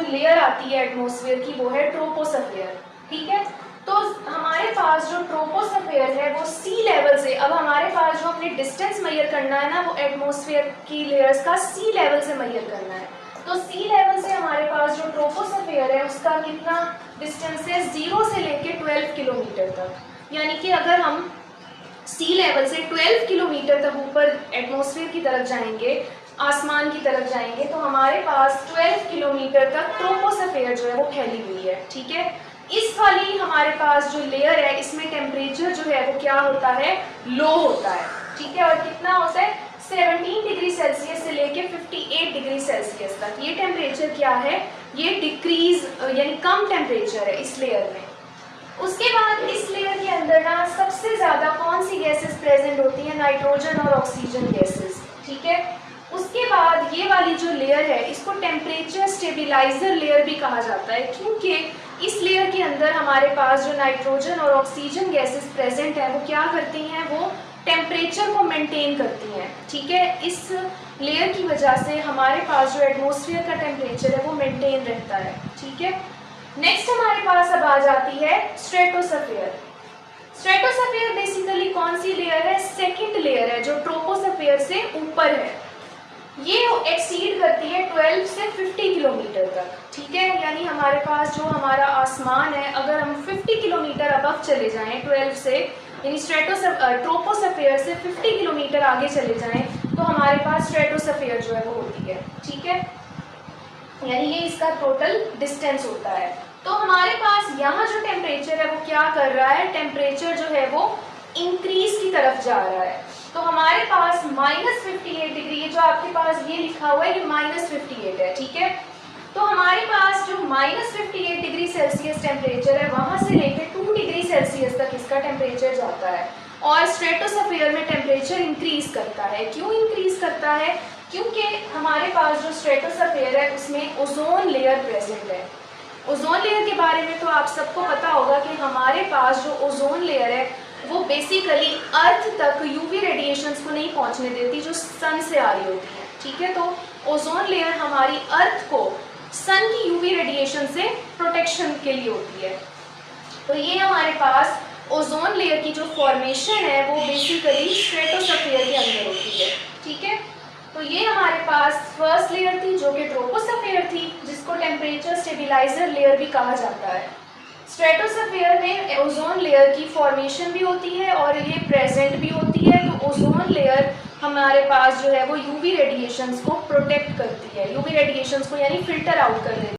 Layer आती है atmosphere की वो है ट्रोपोस्फेयर। ठीक है, तो हमारे पास जो ट्रोपोस्फेयर है वो सी लेवल से, अब हमारे पास जो हमने डिस्टेंस मेजर करना है ना वो एटमॉस्फेयर की लेयर्स का सी लेवल से मेजर करना है। तो सी लेवल से हमारे पास जो ट्रोपोस्फेयर है उसका कितना डिस्टेंस है, 0 से लेके 12 किलोमीटर तक। यानी कि अगर हम सी लेवल से 12 किलोमीटर तक ऊपर एटमॉस्फेयर की तरफ जाएंगे, आसमान की तरफ जाएंगे, तो हमारे पास 12 किलोमीटर तक ट्रोपोस्फेयर जो है वो फैली हुई है। ठीक है, इस वाली हमारे पास जो लेयर है इसमें टेम्परेचर जो है वो क्या होता है, लो होता है। ठीक है, और कितना होता है, 17 डिग्री सेल्सियस से लेके 58 डिग्री सेल्सियस तक। ये टेम्परेचर क्या है, ये डिक्रीज यानी कम टेम्परेचर है इस लेयर में। उसके बाद इस लेयर के अंदर ना सबसे ज़्यादा कौन सी गैसेस प्रेजेंट होती हैं, नाइट्रोजन और ऑक्सीजन गैसेस। ठीक है, उसके बाद ये वाली जो लेयर है इसको टेम्परेचर स्टेबिलाईजर लेयर भी कहा जाता है, क्योंकि इस लेयर के अंदर हमारे पास जो नाइट्रोजन और ऑक्सीजन गैसेस प्रेजेंट है वो क्या करती हैं, वो टेम्परेचर को मेंटेन करती हैं। ठीक है, इस लेयर की वजह से हमारे पास जो एटमॉस्फेयर का टेम्परेचर है वो मेंटेन रहता है। ठीक है, नेक्स्ट हमारे पास अब आ जाती है स्ट्रेटोस्फेयर। स्ट्रेटोस्फेयर बेसिकली कौन सी लेयर है, सेकंड लेयर है जो ट्रोपोस्फेयर से ऊपर है। ये एक्सीड करती है 12 से 50 किलोमीटर तक। ठीक है, यानी हमारे पास जो हमारा आसमान है अगर हम 50 किलोमीटर अबव चले जाएं 12 से, यानी ट्रोपोस्फेयर से 50 किलोमीटर आगे चले जाएं तो हमारे पास स्ट्रेटोस्फेयर जो है वो होती है। ठीक है, यानी ये इसका टोटल डिस्टेंस होता है। तो हमारे पास यहाँ जो टेम्परेचर है वो क्या कर रहा है, टेम्परेचर जो है वो इंक्रीज की तरफ जा रहा है। तो हमारे पास -58 डिग्री, ये जो आपके पास ये लिखा हुआ है ये -58 है। ठीक है, तो हमारे पास जो -58 डिग्री सेल्सियस टेम्परेचर है वहाँ से लेकर 2 डिग्री सेल्सियस तक इसका टेम्परेचर जाता है। और स्ट्रेटोस्फेयर में टेम्परेचर इंक्रीज करता है। क्यों इंक्रीज करता है, क्योंकि हमारे पास जो स्ट्रेटोस्फेयर है उसमें ओजोन लेयर प्रेजेंट है। ओजोन लेयर के बारे में तो आप सबको पता होगा कि हमारे पास जो ओजोन लेयर है वो बेसिकली अर्थ तक यूवी रेडिएशंस को नहीं पहुंचने देती जो सन से आ रही होती है। ठीक है, तो ओजोन लेयर हमारी अर्थ को सन की यूवी रेडिएशन से प्रोटेक्शन के लिए होती है। तो ये हमारे पास ओजोन लेयर की जो फॉर्मेशन है वो बेसिकली स्ट्रेटोस्फेयर के अंदर होती है। ठीक है, तो ये हमारे पास फर्स्ट लेयर थी जो कि ट्रोपोस्फेयर थी, जिसको टेम्परेचर स्टेबिलाईजर लेयर भी कहा जाता है। स्ट्रेटोस्फेयर में ओजोन लेयर की फॉर्मेशन भी होती है और ये प्रेजेंट भी होती है। तो ओजोन लेयर हमारे पास जो है वो यूवी रेडिएशंस को प्रोटेक्ट करती है, यूवी रेडिएशंस को यानी फिल्टर आउट कर देती है।